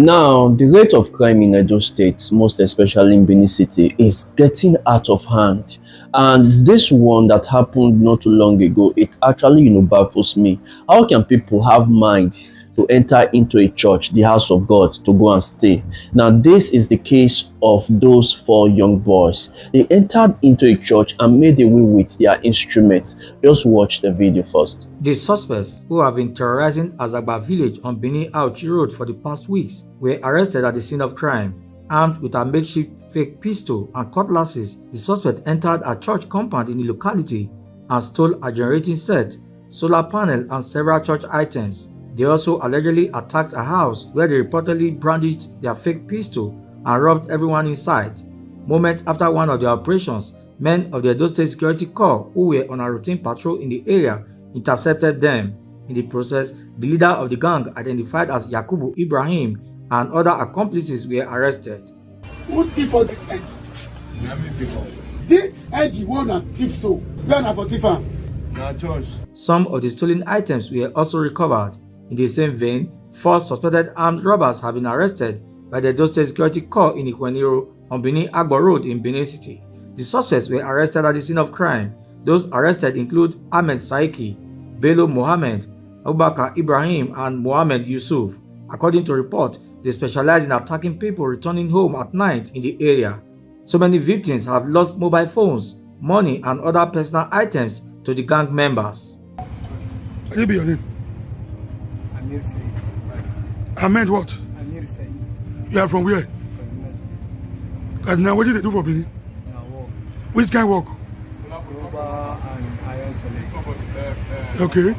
Now, the rate of crime in Edo State, most especially in Benin City, is getting out of hand. And this one that happened not too long ago, it actually, baffles me. How can people have mind to enter into a church, the house of God, to go and stay? Now, this is the case of those 4 young boys. They entered into a church and made away with their instruments. Just watch the video first. The suspects, who have been terrorizing Azagba village on Benin Auchi Road for the past weeks, were arrested at the scene of crime. Armed with a makeshift fake pistol and cutlasses, the suspect entered a church compound in the locality and stole a generating set, solar panel, and several church items. They also allegedly attacked a house where they reportedly brandished their fake pistol and robbed everyone in sight. Moments after one of their operations, men of the Edo State Security Corps who were on a routine patrol in the area intercepted them. In the process, the leader of the gang, identified as Yakubu Ibrahim, and other accomplices were arrested. Who thief for this edge? This edge won't have thief so. Where na for thief am? Na church. Some of the stolen items were also recovered. In the same vein, 4 suspected armed robbers have been arrested by the Edo State Security Corps in Ikweniro on Benin Agbo Road in Benin City. The suspects were arrested at the scene of crime. Those arrested include Ahmed Saiki, Bello Mohammed, Abubakar Ibrahim, and Mohammed Yusuf. According to report, they specialize in attacking people returning home at night in the area. So many victims have lost mobile phones, money, and other personal items to the gang members. What be your name? Amir Said. Ahmed what? Amir Said. You are from where? Now what did they do for Benin? Na work. Which kind work? Rubber and iron select. Okay.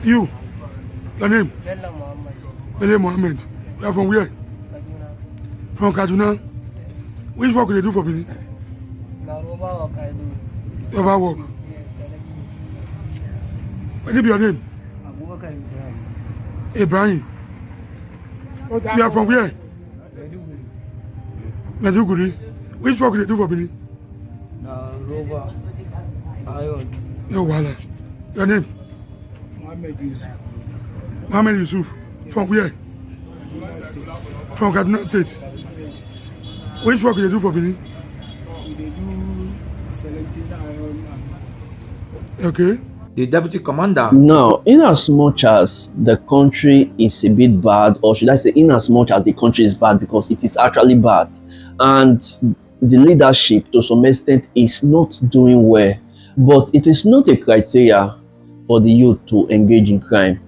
You? Your name? Bella Muhammad. Bele Mohammed. You are from where? Kaduna. From Kaduna. Which work do they do for Benin? Na rubber work I do. Rubber work. Yes, select. What be your name? Abubakar Ibrahim. Ibrahim. You are from where? Maiduguri. Maiduguri. Which work do they do for Benin? Na rubber. Iron. No wahala. Your name? Muhammad Yusuf. Mohammed Yusuf. From where? Kaduna State. From Kaduna State. Yes. Which work do they do for Benin? We dey do selecting iron and Okay. The deputy commander. Now, in as much as the country is a bit bad, or should I say in as much as the country is bad, because it is actually bad, and the leadership to some extent is not doing well, but it is not a criteria for the youth to engage in crime.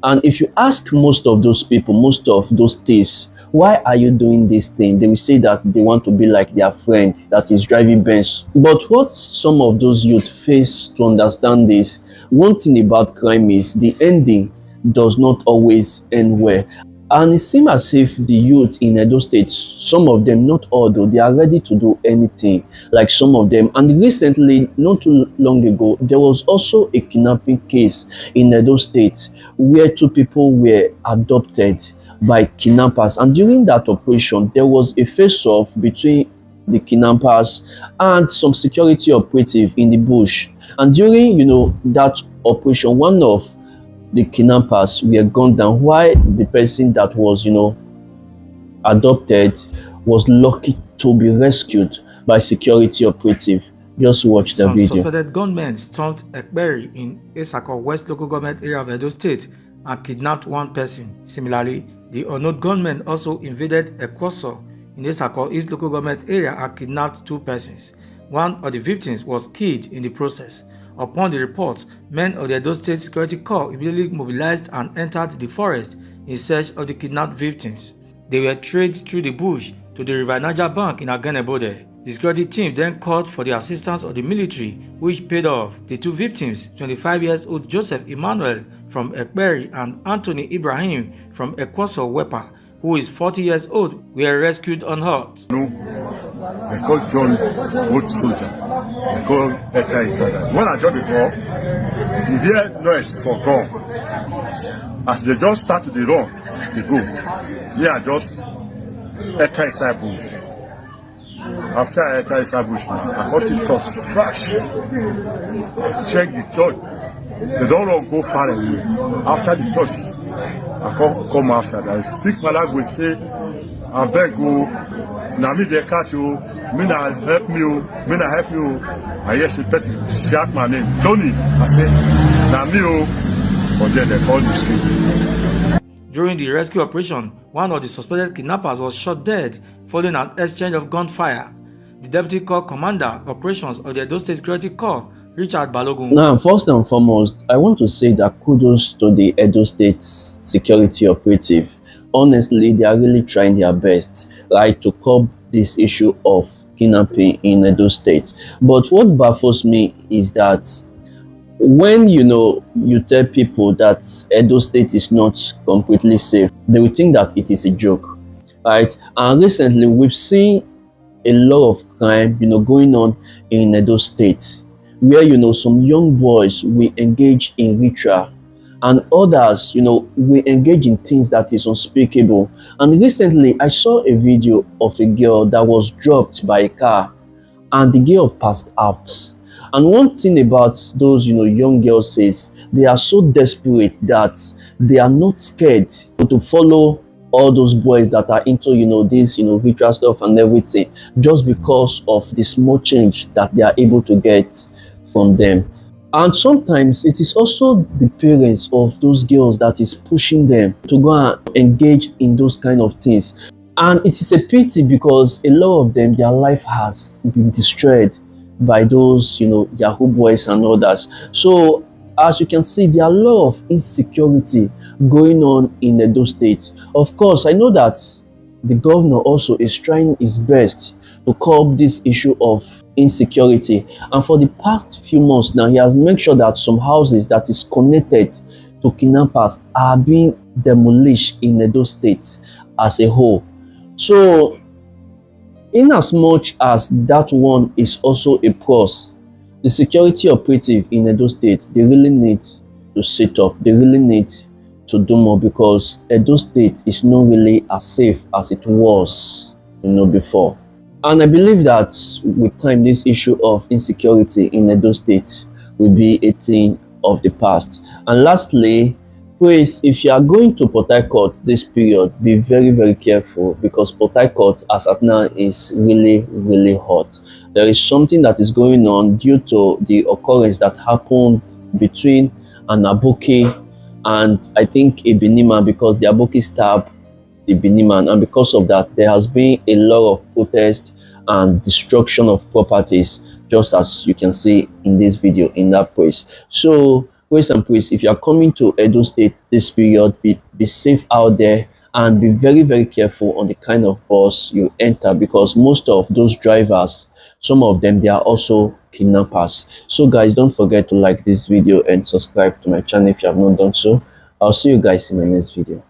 And if you ask most of those people, most of those thieves, why are you doing this thing? They will say that they want to be like their friend that is driving Benz. But what some of those youth face to understand this, one thing about crime is the ending does not always end well. And it seems as if the youth in Edo State, some of them, not all though, they are ready to do anything, like some of them. And recently, not too long ago, there was also a kidnapping case in Edo State where 2 people were adopted by kidnappers. And during that operation, there was a face-off between the kidnappers and some security operative in the bush. And during, that operation, one of the kidnappers were gunned down, while the person that was, adopted was lucky to be rescued by security operative. Just watch the video. Some suspected gunmen stormed Ekperi in Etsako West local government area of Edo State and kidnapped 1 person. Similarly, the unknown gunmen also invaded Ekwoso in Etsako East local government area and kidnapped 2 persons. One of the victims was killed in the process. Upon the report, men of the Edo State Security Corps immediately mobilized and entered the forest in search of the kidnapped victims. They were traced through the bush to the River Niger Bank in Agenebode. The security team then called for the assistance of the military, which paid off. The 2 victims, 25-years-old Joseph Emmanuel from Ekperi and Anthony Ibrahim from Ekwoso Wepa, who is 40 years old, were rescued unhurt. No, I call John old soldier. I call Eta Isada. When I joined before, you hear noise for gun. As they just start to the run, they go. Me, I just Eta Isada bush. After I Eta Isada bush, I got the touch flash. Check the touch. They don't run go far away. After the touch, I come outside, I speak my language, say, I beg you, now me they catch you, me na help you, me na help you. I hear the person shout my name, Tony. I say, now me oh, but then they call me street. During the rescue operation, one of the suspected kidnappers was shot dead following an exchange of gunfire. The Deputy Corps Commander Operations of the Edo State Security Corps, Richard Balogun. Now, first and foremost, I want to say that kudos to the Edo State Security Operative. Honestly, they are really trying their best, right, to curb this issue of kidnapping in Edo State. But what baffles me is that when you tell people that Edo State is not completely safe, they will think that it is a joke, right? And recently we've seen a lot of crime going on in Edo State, where some young boys will engage in ritual, and others will engage in things that is unspeakable. And recently I saw a video of a girl that was dropped by a car and the girl passed out. And one thing about those young girls is they are so desperate that they are not scared to follow all those boys that are into this ritual stuff and everything, just because of the small change that they are able to get from them. And sometimes it is also the parents of those girls that is pushing them to go and engage in those kind of things. And it is a pity because a lot of them, their life has been destroyed by those Yahoo boys and others. So as you can see, there are a lot of insecurity going on in Edo State. Of course, I know that the governor also is trying his best to curb this issue of insecurity, and for the past few months now, he has made sure that some houses that is connected to kidnappers are being demolished in Edo State as a whole. So in as much as that one is also a plus, the security operative in Edo State, they really need to sit up, they really need to do more, because Edo State is not really as safe as it was before. And I believe that with time, this issue of insecurity in Edo State will be a thing of the past. And lastly, please, if you are going to Port Harcourt this period, be very, very careful, because Port Harcourt as at now is really, really hot. There is something that is going on due to the occurrence that happened between an Aboki and I think a Beniman, because the Aboki stabbed the Beniman, and because of that there has been a lot of protest and destruction of properties, just as you can see in this video in that place. So praise and praise, if you are coming to Edo State this period, be safe out there, and be very, very careful on the kind of bus you enter, because most of those drivers, some of them, they are also kidnappers. So guys, don't forget to like this video and subscribe to my channel if you have not done so. I'll see you guys in my next video.